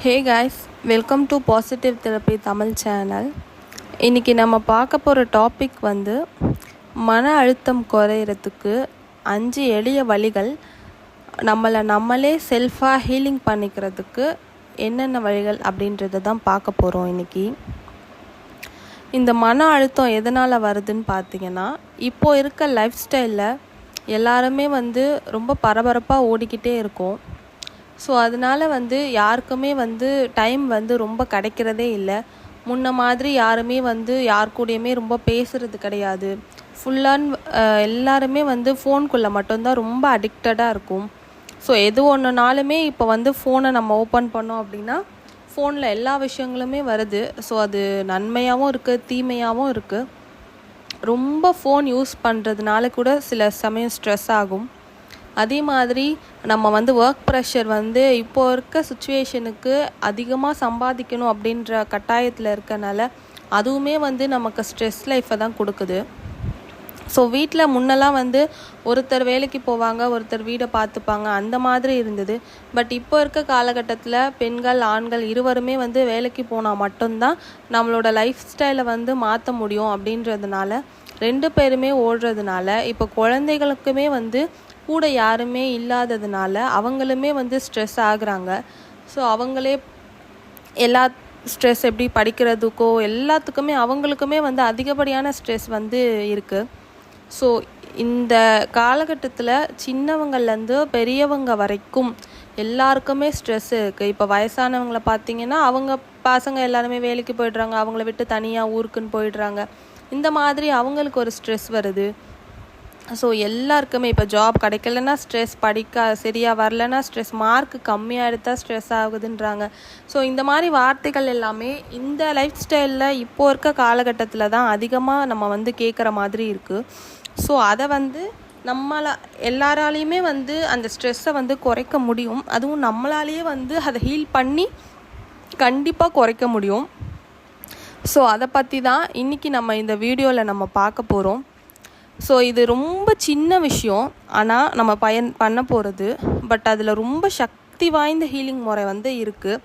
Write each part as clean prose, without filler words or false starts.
Hey guys, welcome to positive therapy Tamil channel. இன்றைக்கி நம்ம பார்க்க போகிற டாபிக் மன அழுத்தம் குறையிறதுக்கு 5 எளிய வழிகள். நம்மளே செல்ஃபாக ஹீலிங் பண்ணிக்கிறதுக்கு என்னென்ன வழிகள் அப்படின்றத தான் பார்க்க போகிறோம் இன்றைக்கி. இந்த மன அழுத்தம் எதனால் வருதுன்னு பார்த்திங்கன்னா, இப்போது இருக்க லைஃப் ஸ்டைலில் எல்லாருமே ரொம்ப பரபரப்பாக ஓடிக்கிட்டே இருக்கோம். ஸோ அதனால் யாருக்குமே டைம் ரொம்ப கிடைக்கிறதே இல்லை. முன்ன மாதிரி யாருமே யார் கூடயுமே ரொம்ப பேசுகிறது கிடையாது. ஃபுல்லாக எல்லாருமே ஃபோனுக்குள்ளே மட்டும்தான் ரொம்ப அடிக்டடாக இருக்கும். ஸோ எது ஒன்றுனாலுமே இப்போ ஃபோனை நம்ம ஓப்பன் பண்ணோம் அப்படின்னா ஃபோனில் எல்லா விஷயங்களுமே வருது. ஸோ அது நன்மையாகவும் இருக்குது, தீமையாகவும் இருக்குது. ரொம்ப ஃபோன் யூஸ் பண்ணுறதுனால கூட சில சமயம் ஸ்ட்ரெஸ் ஆகும். அதே மாதிரி நம்ம ஒர்க் ப்ரெஷர் இப்போ இருக்க சுச்சுவேஷனுக்கு அதிகமாக சம்பாதிக்கணும் அப்படின்ற கட்டாயத்தில் இருக்கனால அதுவுமே நமக்கு ஸ்ட்ரெஸ் லைஃப்பை தான் கொடுக்குது. ஸோ வீட்டில் முன்னெல்லாம் ஒருத்தர் வேலைக்கு போவாங்க, ஒருத்தர் வீடை பார்த்துப்பாங்க, அந்த மாதிரி இருந்தது. பட் இப்போ இருக்க காலகட்டத்தில் பெண்கள் ஆண்கள் இருவருமே வேலைக்கு போனால் மட்டும்தான் நம்மளோட லைஃப் ஸ்டைலை மாற்ற முடியும். அப்படின்றதுனால 2 பேருமே ஓடுறதுனால இப்போ குழந்தைகளுக்குமே கூட யாருமே இல்லாததுனால அவங்களுமே ஸ்ட்ரெஸ் ஆகுறாங்க. ஸோ அவங்களே எல்லா ஸ்ட்ரெஸ் எப்படி படிக்கிறதுக்கோ எல்லாத்துக்குமே அவங்களுக்குமே அதிகப்படியான ஸ்ட்ரெஸ் இருக்குது. ஸோ இந்த காலகட்டத்தில் சின்னவங்கள்லேருந்து பெரியவங்க வரைக்கும் எல்லாருக்குமே ஸ்ட்ரெஸ் இருக்குது. இப்போ வயசானவங்களை பார்த்திங்கன்னா அவங்க பசங்க எல்லாருமே வேலைக்கு போயிடுறாங்க, அவங்கள விட்டு தனியாக ஊருக்குன்னு போயிடுறாங்க. இந்த மாதிரி அவங்களுக்கு ஒரு ஸ்ட்ரெஸ் வருது. ஸோ எல்லாருக்குமே இப்போ ஜாப் கிடைக்கலன்னா ஸ்ட்ரெஸ், சரியாக வரலன்னா ஸ்ட்ரெஸ், மார்க் கம்மியாக எடுத்தால் ஸ்ட்ரெஸ் ஆகுதுன்றாங்க. ஸோ இந்த மாதிரி வார்த்தைகள் எல்லாமே இந்த லைஃப் ஸ்டைலில் இப்போது இருக்க காலகட்டத்தில் தான் அதிகமாக நம்ம கேட்குற மாதிரி இருக்குது. ஸோ அதை எல்லாராலையுமே அந்த ஸ்ட்ரெஸ்ஸை குறைக்க முடியும். அதுவும் நம்மளாலேயே அதை ஹீல் பண்ணி கண்டிப்பாக குறைக்க முடியும். ஸோ அதை பற்றி தான் இன்றைக்கி நம்ம இந்த வீடியோவில் நம்ம பார்க்க போகிறோம். ஸோ இது ரொம்ப சின்ன விஷயம், ஆனால் நம்ம பண்ண போகிறது. பட் அதில் ரொம்ப சக்தி வாய்ந்த ஹீலிங் முறை இருக்குது.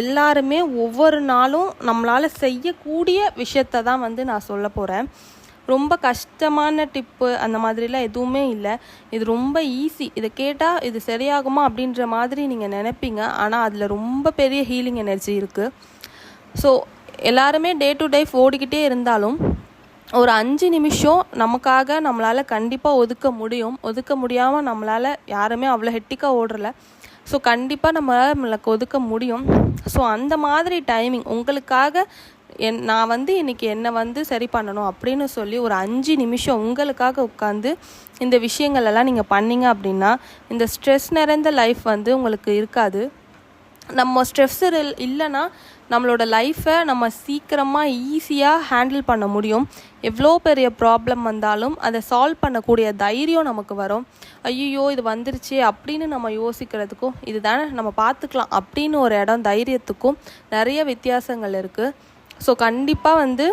எல்லாருமே ஒவ்வொரு நாளும் நம்மளால் செய்யக்கூடிய விஷயத்தை தான் நான் சொல்ல போகிறேன். ரொம்ப கஷ்டமான டிப்பு அந்த மாதிரிலாம் எதுவுமே இல்லை. இது ரொம்ப ஈஸி. இதை கேட்டால் இது சரியாகுமா அப்படின்ற மாதிரி நீங்கள் நினைப்பீங்க, ஆனால் அதில் ரொம்ப பெரிய ஹீலிங் எனர்ஜி இருக்குது. ஸோ எல்லாருமே டே டு டே ஓடிக்கிட்டே இருந்தாலும் ஒரு 5 நிமிஷம் நமக்காக நம்மளால் கண்டிப்பாக ஒதுக்க முடியாமல் நம்மளால் யாருமே அவ்வளோ ஹெட்டிக்காக ஓடுறல. ஸோ கண்டிப்பாக நம்மளுக்கு ஒதுக்க முடியும். ஸோ அந்த மாதிரி டைமிங் உங்களுக்காக நான் இன்றைக்கி என்னை சரி பண்ணணும் அப்படின்னு சொல்லி ஒரு 5 நிமிஷம் உங்களுக்காக உட்காந்து இந்த விஷயங்களெல்லாம் நீங்கள் பண்ணிங்க அப்படின்னா இந்த ஸ்ட்ரெஸ் நிறைந்த லைஃப் உங்களுக்கு இருக்காது. நம்ம ஸ்ட்ரெஸ் இல்லைன்னா நம்மளோட லைஃப்பை நம்ம சீக்கிரமாக ஈஸியாக ஹேண்டில் பண்ண முடியும். எவ்வளோ பெரிய ப்ராப்ளம் வந்தாலும் அதை சால்வ் பண்ணக்கூடிய தைரியம் நமக்கு வரும். ஐயோ இது வந்துருச்சு அப்படின்னு நம்ம யோசிக்கிறதுக்கும் இது தானே நம்ம பார்த்துக்கலாம் அப்படின்னு ஒரு இடம் தைரியத்துக்கும் நிறைய வித்தியாசங்கள் இருக்குது. ஸோ கண்டிப்பாக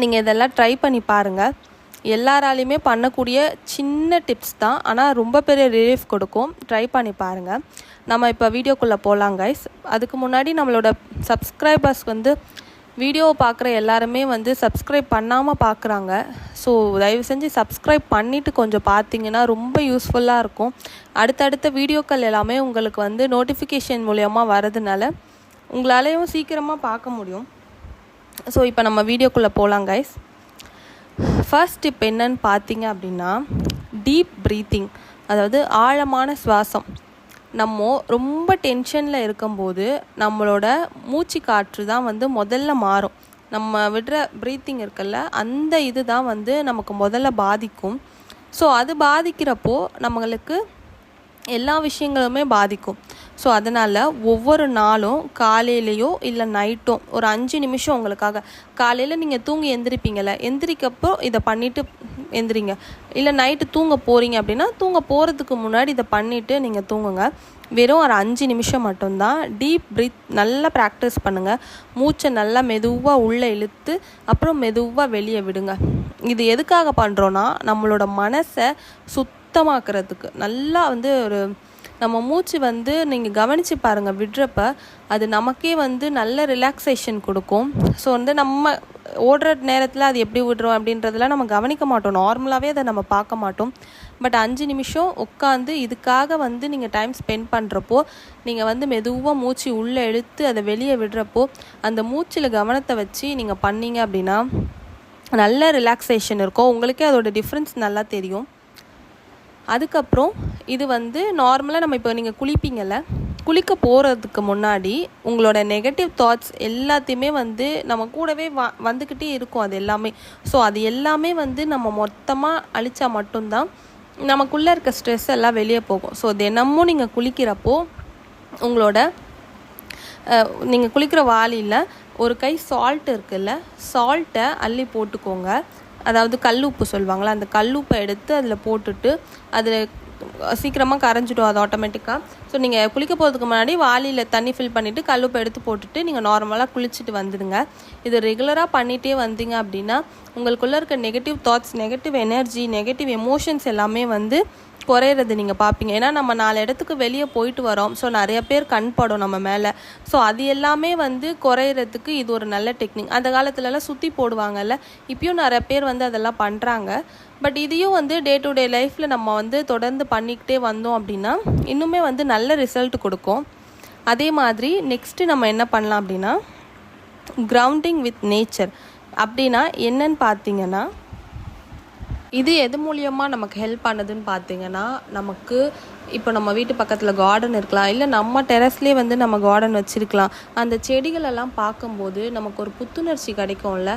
நீங்கள் இதெல்லாம் ட்ரை பண்ணி பாருங்கள். எல்லாராலையுமே பண்ணக்கூடிய சின்ன டிப்ஸ் தான், ஆனால் ரொம்ப பெரிய ரிலீஃப் கொடுக்கும். ட்ரை பண்ணி பாருங்கள். நம்ம இப்போ வீடியோக்குள்ளே போகலாம் கைஸ். அதுக்கு முன்னாடி நம்மளோட சப்ஸ்கிரைபர்ஸ் வீடியோவை பார்க்குற எல்லாருமே சப்ஸ்கிரைப் பண்ணாமல் பார்க்குறாங்க. ஸோ தயவு செஞ்சு சப்ஸ்கிரைப் பண்ணிவிட்டு கொஞ்சம் பார்த்தீங்கன்னா ரொம்ப யூஸ்ஃபுல்லாக இருக்கும். அடுத்தடுத்த வீடியோக்கள் எல்லாமே உங்களுக்கு நோட்டிஃபிகேஷன் மூலமாக வரதுனால உங்களாலேயும் சீக்கிரமாக பார்க்க முடியும். ஸோ இப்போ நம்ம வீடியோக்குள்ளே போகலாம் கைஸ். ஃபர்ஸ்ட் டிப் என்னன்னு பார்த்தீங்க அப்படின்னா டீப் ப்ரீத்திங், அதாவது ஆழமான சுவாசம். நம்ம ரொம்ப டென்ஷனில் இருக்கும்போது நம்மளோட மூச்சு காற்று தான் முதல்ல மாறும். நம்ம விடுற ப்ரீத்திங் இருக்குல்ல, அந்த இது தான் நமக்கு முதல்ல பாதிக்கும். ஸோ அது பாதிக்கிறப்போ நம்மளுக்கு எல்லா விஷயங்களுமே பாதிக்கும். ஸோ அதனால் ஒவ்வொரு நாளும் காலையிலையோ இல்லை நைட்டோ ஒரு 5 நிமிஷம் உங்களுக்காக, காலையில் நீங்கள் தூங்கி எந்திரிக்கப்போ இதை பண்ணிவிட்டு எந்திரிங்க. இல்லை நைட்டு தூங்க போகிறீங்க அப்படின்னா தூங்க போகிறதுக்கு முன்னாடி இதை பண்ணிவிட்டு நீங்கள் தூங்குங்க. வெறும் ஒரு 5 நிமிஷம் மட்டும்தான். டீப் ப்ரீத் நல்லா ப்ராக்டிஸ் பண்ணுங்கள். மூச்சை நல்லா மெதுவாக உள்ளே இழுத்து அப்புறம் மெதுவாக வெளியே விடுங்க. இது எதுக்காக பண்ணுறோன்னா நம்மளோட மனசை சுத்தமாக்குறதுக்கு, நல்லா ஒரு நம்ம மூச்சு வந்து நீங்கள் கவனித்து பாருங்கள், விடுறப்ப அது நமக்கே வந்து நல்ல ரிலாக்ஸேஷன் கொடுக்கும். ஸோ வந்து நம்ம ஓடுற நேரத்தில் அது எப்படி விடுறோம் அப்படின்றதெல்லாம் நம்ம கவனிக்க மாட்டோம், நார்மலாகவே அதை நம்ம பார்க்க மாட்டோம். பட் 5 நிமிஷம் உட்காந்து இதுக்காக வந்து நீங்கள் டைம் ஸ்பெண்ட் பண்ணுறப்போ, நீங்கள் வந்து மெதுவாக மூச்சு உள்ளே இழுத்து அதை வெளியே விடுறப்போ, அந்த மூச்சில் கவனத்தை வச்சு நீங்கள் பண்ணீங்க அப்படின்னா நல்ல ரிலாக்ஸேஷன் இருக்கும். உங்களுக்கே அதோட டிஃப்ரென்ஸ் நல்லா தெரியும். அதுக்கப்புறம் இது வந்து நார்மலாக நம்ம இப்போ நீங்கள் குளிப்பீங்கள்ல, குளிக்க போகிறதுக்கு முன்னாடி உங்களோட நெகட்டிவ் தாட்ஸ் எல்லாத்தையுமே வந்து நம்ம கூடவே வந்துக்கிட்டே இருக்கும் அது எல்லாமே. ஸோ அது எல்லாமே வந்து நம்ம மொத்தமாக அழித்தா மட்டும்தான் நமக்குள்ளே இருக்க ஸ்ட்ரெஸ் எல்லாம் வெளியே போகும். ஸோ தினமும் நீங்கள் குளிக்கிறப்போ உங்களோட நீங்கள் குளிக்கிற வாளியில் ஒரு கை சால்ட் இருக்குல்ல, சால்ட்டை அள்ளி போட்டுக்கோங்க. அதாவது கல் உப்பு சொல்லுவாங்களா, அந்த கல் உப்பை எடுத்து அதில் போட்டுட்டு அதில் சீக்கிரமாக கரைஞ்சிடும் அது ஆட்டோமேட்டிக்காக. ஸோ நீங்கள் குளிக்க போகிறதுக்கு முன்னாடி வாளியில் தண்ணி ஃபில் பண்ணிவிட்டு கல் உப்பை எடுத்து போட்டுட்டு நீங்கள் நார்மலாக குளிச்சுட்டு வந்துடுங்க. இது ரெகுலராக பண்ணிகிட்டே வந்தீங்க அப்படின்னா உங்களுக்குள்ளே இருக்க negative thoughts, negative energy, negative emotions எல்லாமே வந்து குறையிறது நீங்கள் பார்ப்பீங்க. ஏன்னா நம்ம 4 இடத்துக்கு வெளியே போயிட்டு வரோம். ஸோ நிறைய பேர் கண் படும் நம்ம மேலே. ஸோ அது எல்லாமே வந்து குறையிறதுக்கு இது ஒரு நல்ல டெக்னிக். அந்த காலத்துலலாம் சுற்றி போடுவாங்கல்ல, இப்பயும் நிறைய பேர் வந்து அதெல்லாம் பண்ணுறாங்க. பட் இதையும் வந்து டே டு டே லைஃப்பில் நம்ம வந்து தொடர்ந்து பண்ணிக்கிட்டே வந்தோம் அப்படின்னா இன்னுமே வந்து நல்ல ரிசல்ட் கொடுக்கும். அதே மாதிரி நெக்ஸ்ட்டு நம்ம என்ன பண்ணலாம் அப்படின்னா, கிரவுண்டிங் வித் நேச்சர் அப்படின்னா என்னன்னு பார்த்தீங்கன்னா, இது எது மூலியமாக நமக்கு ஹெல்ப் பண்ணுதுன்னு பார்த்தீங்கன்னா, நமக்கு இப்போ நம்ம வீட்டு பக்கத்தில் கார்டன் இருக்கலாம், இல்லை நம்ம டெரஸ்லேயே வந்து நம்ம கார்டன் வச்சுருக்கலாம். அந்த செடிகளெல்லாம் பார்க்கும்போது நமக்கு ஒரு புத்துணர்ச்சி கிடைக்கும்ல,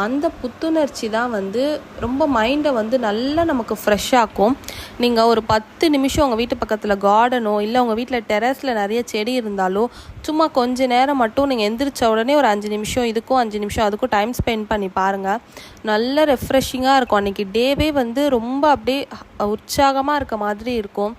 அந்த புத்துணர்ச்சி தான் வந்து ரொம்ப மைண்டை வந்து நல்லா நமக்கு ஃப்ரெஷ்ஷாக்கும். நீங்கள் ஒரு 10 நிமிஷம் உங்கள் வீட்டு பக்கத்தில் கார்டனோ இல்லை உங்கள் வீட்டில் டெரஸில் நிறைய செடி இருந்தாலோ சும்மா கொஞ்ச நேரம் மட்டும் நீங்கள் எந்திரிச்ச உடனே ஒரு 5 நிமிஷம் இதுக்கும் 5 நிமிஷம் அதுக்கும் டைம் ஸ்பெண்ட் பண்ணி பாருங்கள். நல்ல ரெஃப்ரெஷிங்காக இருக்கும். அன்றைக்கி டேவே வந்து ரொம்ப அப்படியே உற்சாகமாக இருக்க மாதிரி இருக்கும்.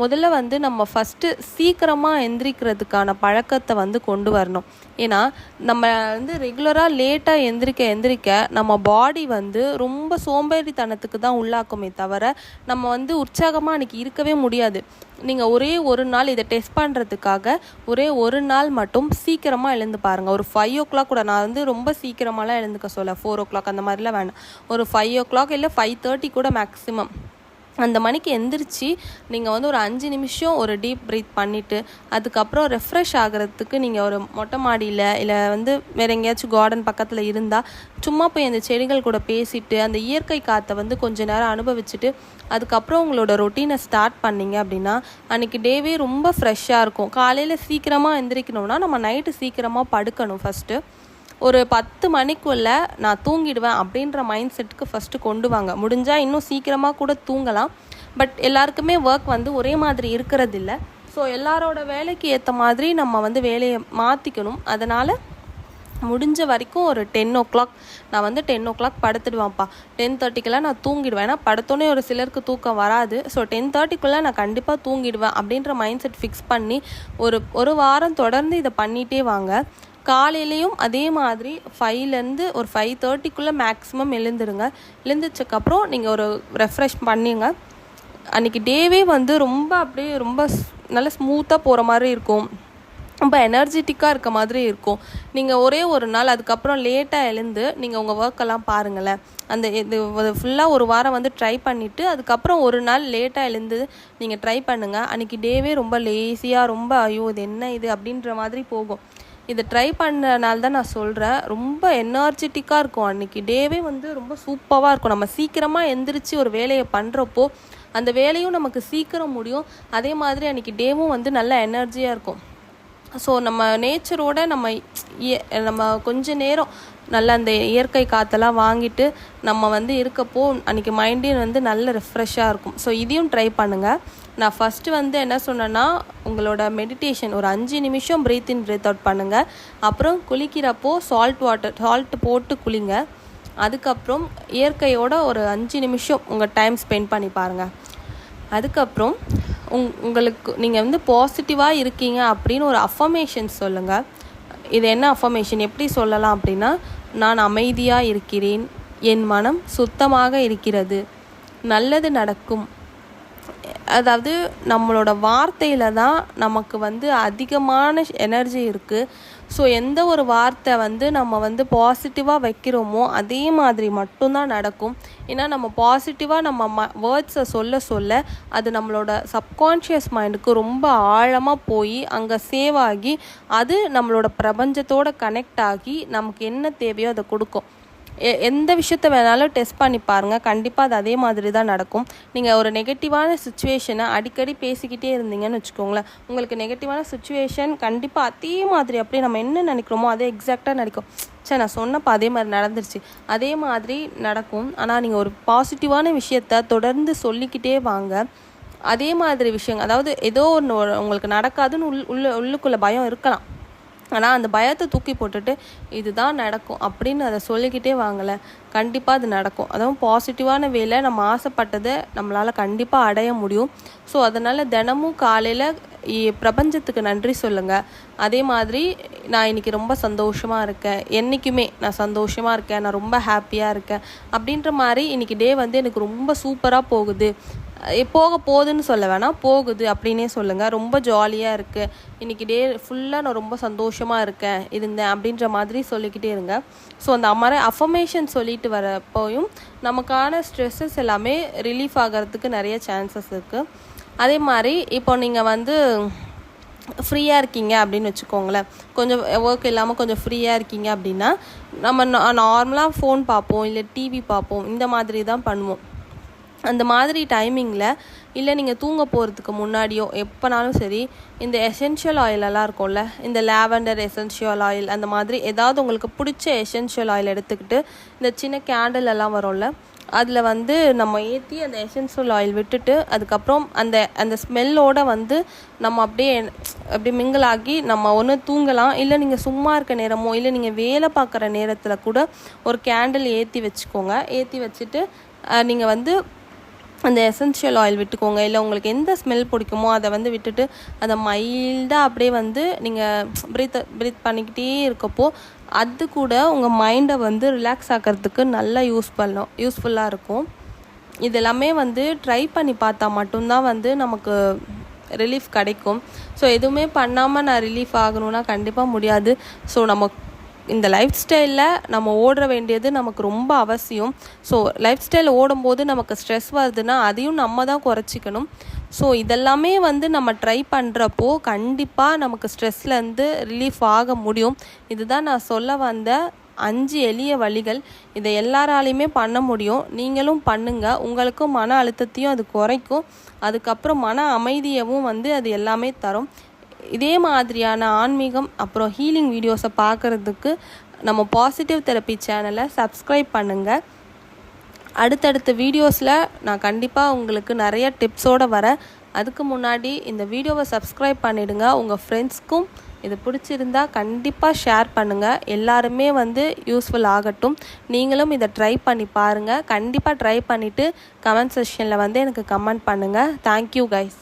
முதல்ல வந்து நம்ம ஃபஸ்ட்டு சீக்கிரமாக எந்திரிக்கிறதுக்கான பழக்கத்தை வந்து கொண்டு வரணும். ஏன்னா நம்ம வந்து ரெகுலராக லேட்டாக எந்திரிக்க நம்ம பாடி வந்து ரொம்ப சோம்பேறித்தனத்துக்கு தான் உள்ளாக்குமே தவிர நம்ம வந்து உற்சாகமாக அன்றைக்கி இருக்கவே முடியாது. நீங்கள் ஒரே ஒரு நாள் இதை டெஸ்ட் பண்ணுறதுக்காக ஒரே ஒரு நாள் மட்டும் சீக்கிரமாக எழுந்து பாருங்கள். ஒரு 5 o'clock கூட, நான் வந்து ரொம்ப சீக்கிரமாலாம் எழுந்துக்க சொல்ல, 4 o'clock அந்த மாதிரிலாம் வேண்டாம். ஒரு 5 o'clock இல்லை 5:30 கூட மேக்ஸிமம் அந்த மணிக்கு எந்திரிச்சு நீங்கள் வந்து ஒரு 5 நிமிஷம் ஒரு டீப் ப்ரீத் பண்ணிவிட்டு அதுக்கப்புறம் ரெஃப்ரெஷ் ஆகிறதுக்கு நீங்கள் ஒரு மொட்டை மாடியில் இல்லை வந்து வேறு எங்கேயாச்சும் கார்டன் பக்கத்தில் இருந்தால் சும்மா போய் அந்த செடிகள் கூட பேசிட்டு அந்த இயற்கை காற்றை வந்து கொஞ்ச நேரம் அனுபவிச்சுட்டு அதுக்கப்புறம் உங்களோட ரொட்டீனை ஸ்டார்ட் பண்ணிங்க அப்படின்னா அன்றைக்கி டேவே ரொம்ப ஃப்ரெஷ்ஷாக இருக்கும். காலையில் சீக்கிரமாக எந்திரிக்கணும்னா நம்ம நைட்டு சீக்கிரமாக படுக்கணும். ஃபஸ்ட்டு ஒரு 10 மணிக்குள்ளே நான் தூங்கிடுவேன் அப்படின்ற மைண்ட் செட்டுக்கு ஃபஸ்ட்டு கொண்டு வாங்க. முடிஞ்சால் இன்னும் சீக்கிரமாக கூட தூங்கலாம். பட் எல்லாருக்குமே ஒர்க் வந்து ஒரே மாதிரி இருக்கிறதில்ல. ஸோ எல்லாரோட வேலைக்கு ஏற்ற மாதிரி நம்ம வந்து வேலையை மாற்றிக்கணும். அதனால் முடிஞ்ச வரைக்கும் ஒரு 10 o'clock நான் வந்து 10 o'clock படுத்துடுவேன்ப்பா. 10:30க்கெல்லாம் நான் தூங்கிடுவேன். ஏன்னா படுத்தோன்னே ஒரு சிலருக்கு தூக்கம் வராது. ஸோ 10:30க்குள்ளே நான் கண்டிப்பாக தூங்கிடுவேன் அப்படின்ற மைண்ட் செட் ஃபிக்ஸ் பண்ணி ஒரு வாரம் தொடர்ந்து இதை பண்ணிகிட்டே வாங்க. காலையிலையும் அதே மாதிரி 5லேருந்து ஒரு 5:30க்குள்ளே மேக்ஸிமம் எழுந்துருங்க. எழுந்திரிச்சக்கப்புறம் நீங்கள் ஒரு ரெஃப்ரெஷ் பண்ணிங்க. அன்றைக்கி டேவே வந்து ரொம்ப அப்படியே ரொம்ப நல்லா ஸ்மூத்தாக போகிற மாதிரி இருக்கும். ரொம்ப எனர்ஜெட்டிக்காக இருக்க மாதிரி இருக்கும். நீங்கள் ஒரே ஒரு நாள் அதுக்கப்புறம் லேட்டாக எழுந்து நீங்கள் உங்கள் ஒர்க்கெல்லாம் பாருங்களேன். அந்த இது ஃபுல்லாக ஒரு வாரம் வந்து ட்ரை பண்ணிவிட்டு அதுக்கப்புறம் ஒரு நாள் லேட்டாக எழுந்து நீங்கள் ட்ரை பண்ணுங்கள். அன்றைக்கி டேவே ரொம்ப லேசியாக ரொம்ப ஐயோ இது என்ன இது அப்படின்ற மாதிரி போகும். இதை ட்ரை பண்ணனால தான் நான் சொல்கிறேன், ரொம்ப எனர்ஜெட்டிக்காக இருக்கும். அன்றைக்கி டேவே வந்து ரொம்ப சூப்பராக இருக்கும். நம்ம சீக்கிரமாக எந்திரிச்சு ஒரு வேலையை பண்ணுறப்போ அந்த வேலையும் நமக்கு சீக்கிரம் முடியும். அதே மாதிரி அன்றைக்கி டேவும் வந்து நல்ல எனர்ஜியாக இருக்கும். ஸோ நம்ம நேச்சரோட நம்ம கொஞ்ச நேரம் நல்லா அந்த இயற்கை காற்றெல்லாம் வாங்கிட்டு நம்ம வந்து இருக்கப்போ அன்றைக்கி மைண்டே வந்து நல்ல ரெஃப்ரெஷ்ஷாக இருக்கும். ஸோ இதையும் ட்ரை பண்ணுங்கள். நான் ஃபஸ்ட்டு வந்து என்ன சொன்னேன்னா உங்களோட மெடிடேஷன் ஒரு 5 நிமிஷம் ப்ரீத் இன் ப்ரீத் அவுட் பண்ணுங்கள். அப்புறம் குளிக்கிறப்போ சால்ட் போட்டு குளிங்க. அதுக்கப்புறம் இயற்கையோட ஒரு 5 நிமிஷம் உங்கள் டைம் ஸ்பெண்ட் பண்ணி பாருங்கள். அதுக்கப்புறம் உங்களுக்கு நீங்கள் வந்து பாசிட்டிவாக இருக்கீங்க அப்படின்னு ஒரு அஃபர்மேஷன் சொல்லுங்கள். இது என்ன அஃபர்மேஷன் எப்படி சொல்லலாம் அப்படின்னா, நான் அமைதியாக இருக்கிறேன், என் மனம் சுத்தமாக இருக்கிறது, நல்லது நடக்கும், அதாவது நம்மளோட வார்த்தையில் தான் நமக்கு வந்து அதிகமான எனர்ஜி இருக்குது. ஸோ எந்த ஒரு வார்த்தை வந்து நம்ம வந்து பாசிட்டிவாக வைக்கிறோமோ அதே மாதிரி மட்டும்தான் நடக்கும். ஏன்னா நம்ம பாசிட்டிவாக நம்ம வேர்ட்ஸை சொல்ல சொல்ல அது நம்மளோட சப்கான்ஷியஸ் மைண்டுக்கு ரொம்ப ஆழமாக போய் அங்கே சேவ் ஆகி அது நம்மளோட பிரபஞ்சத்தோடு கனெக்ட் ஆகி நமக்கு என்ன தேவையோ அதை கொடுக்கும். எந்த விஷயத்த வேணாலும் டெஸ்ட் பண்ணி பாருங்கள், கண்டிப்பாக அது அதே மாதிரி தான் நடக்கும். நீங்கள் ஒரு நெகட்டிவான சுச்சுவேஷனை அடிக்கடி பேசிக்கிட்டே இருந்தீங்கன்னு வச்சுக்கோங்களேன், உங்களுக்கு நெகட்டிவான சுச்சுவேஷன் கண்டிப்பாக அதே மாதிரி அப்படியே நம்ம என்ன நினைக்கிறோமோ அதே எக்ஸாக்டாக நடக்கும். சரி, நான் சொன்னப்போ அதே மாதிரி நடந்துருச்சு, அதே மாதிரி நடக்கும். ஆனால் நீங்கள் ஒரு பாசிட்டிவான விஷயத்த தொடர்ந்து சொல்லிக்கிட்டே வாங்க. அதே மாதிரி விஷயங்கள், அதாவது ஏதோ ஒன்று உங்களுக்கு நடக்காதுன்னு உள்ளுக்குள்ளே பயம் இருக்கலாம், ஆனால் அந்த பயத்தை தூக்கி போட்டுட்டு இதுதான் நடக்கும் அப்படின்னு அதை சொல்லிக்கிட்டே வாங்கலை, கண்டிப்பாக அது நடக்கும். அதுவும் பாசிட்டிவான வேலை நம்ம ஆசைப்பட்டதை நம்மளால் கண்டிப்பாக அடைய முடியும். ஸோ அதனால் தினமும் காலையில் பிரபஞ்சத்துக்கு நன்றி சொல்லுங்கள். அதே மாதிரி நான் இன்றைக்கி ரொம்ப சந்தோஷமாக இருக்கேன், என்றைக்குமே நான் சந்தோஷமாக இருக்கேன், நான் ரொம்ப ஹாப்பியாக இருக்கேன் அப்படின்ற மாதிரி இன்றைக்கி டே வந்து எனக்கு ரொம்ப சூப்பராக போகுது, போக போகுதுன்னு சொல்ல வேணாம், போகுது அப்படின்னே சொல்லுங்கள். ரொம்ப ஜாலியாக இருக்குது, இன்றைக்கி டே ஃபுல்லாக நான் ரொம்ப சந்தோஷமாக இருந்தேன் அப்படின்ற மாதிரி சொல்லிக்கிட்டே இருங்க. ஸோ அந்த மாதிரி அஃபர்மேஷன் சொல்லிட்டு வரப்போயும் நமக்கான ஸ்ட்ரெஸ்ஸஸ் எல்லாமே ரிலீஃப் ஆகிறதுக்கு நிறைய சான்சஸ் இருக்குது. அதே மாதிரி இப்போ நீங்கள் வந்து ஃப்ரீயாக இருக்கீங்க அப்படின்னு வச்சுக்கோங்களேன், கொஞ்சம் ஒர்க் இல்லாமல் கொஞ்சம் ஃப்ரீயாக இருக்கீங்க அப்படின்னா நம்ம நார்மலாக ஃபோன் பார்ப்போம், இல்லை டிவி பார்ப்போம், இந்த மாதிரி தான் பண்ணுவோம். அந்த மாதிரி டைமிங்கில் இல்லை நீங்கள் தூங்க போகிறதுக்கு முன்னாடியோ எப்போனாலும் சரி, இந்த எசென்ஷியல் ஆயிலெல்லாம் இருக்கும்ல, இந்த லாவெண்டர் எசென்ஷியல் ஆயில், அந்த மாதிரி ஏதாவது உங்களுக்கு பிடிச்ச எசென்ஷியல் ஆயில் எடுத்துக்கிட்டு இந்த சின்ன கேண்டில் எல்லாம் வரும்ல, அதில் வந்து நம்ம ஏற்றி அந்த எசென்ஷியல் ஆயில் விட்டுட்டு அதுக்கப்புறம் அந்த ஸ்மெல்லோடு வந்து நம்ம அப்படியே மிங்கிளாகி நம்ம ஒன்று தூங்கலாம். இல்லை நீங்கள் சும்மா இருக்க நேரமோ இல்லை நீங்கள் வேலை பார்க்குற நேரத்தில் கூட ஒரு கேண்டில் ஏற்றி வச்சுக்கோங்க. ஏற்றி வச்சுட்டு நீங்கள் வந்து அந்த எசென்ஷியல் ஆயில் விட்டுக்கோங்க. இல்லை உங்களுக்கு எந்த ஸ்மெல் பிடிக்குமோ அதை வந்து விட்டுட்டு அதை மைல்டாக அப்படியே வந்து நீங்கள் ப்ரீத் பண்ணிக்கிட்டே இருக்கப்போ அது கூட உங்கள் மைண்டை வந்து ரிலாக்ஸ் ஆக்கிறதுக்கு நல்லா யூஸ்ஃபுல்லாக இருக்கும். இது எல்லாமே வந்து ட்ரை பண்ணி பார்த்தா மட்டும்தான் வந்து நமக்கு ரிலீஃப் கிடைக்கும். ஸோ எதுவுமே பண்ணாமல் நான் ரிலீஃப் ஆகணும்னா கண்டிப்பாக முடியாது. ஸோ இந்த லைஃப் ஸ்டைலில் நம்ம ஓட வேண்டியது நமக்கு ரொம்ப அவசியம். ஸோ லைஃப் ஸ்டைல் ஓடும்போது நமக்கு ஸ்ட்ரெஸ் வருதுன்னா அதையும் நம்ம தான் குறைச்சிக்கணும். ஸோ இதெல்லாமே வந்து நம்ம ட்ரை பண்ணுறப்போ கண்டிப்பாக நமக்கு ஸ்ட்ரெஸ்லேருந்து ரிலீஃப் ஆக முடியும். இதுதான் நான் சொல்ல வந்த 5 எளிய வழிகள். இதை எல்லாராலையுமே பண்ண முடியும், நீங்களும் பண்ணுங்கள். உங்களுக்கும் மன அழுத்தத்தையும் அது குறைக்கும், அதுக்கப்புறம் மன அமைதியவும் வந்து அது எல்லாமே தரும். இதே மாதிரியான ஆன்மீகம் அப்புறம் ஹீலிங் வீடியோஸை பார்க்குறதுக்கு நம்ம பாசிட்டிவ் தெரப்பி சேனலை சப்ஸ்கிரைப் பண்ணுங்கள். அடுத்தடுத்த வீடியோஸில் நான் கண்டிப்பாக உங்களுக்கு நிறைய டிப்ஸோடு வரேன். அதுக்கு முன்னாடி இந்த வீடியோவை சப்ஸ்கிரைப் பண்ணிவிடுங்க. உங்கள் ஃப்ரெண்ட்ஸ்க்கும் இது பிடிச்சிருந்தா கண்டிப்பாக ஷேர் பண்ணுங்கள். எல்லாருமே வந்து யூஸ்ஃபுல் ஆகட்டும். நீங்களும் இதை ட்ரை பண்ணி பாருங்கள். கண்டிப்பாக ட்ரை பண்ணிவிட்டு கமெண்ட் செக்ஷனில் வந்து எனக்கு கமெண்ட் பண்ணுங்கள். Thank you guys.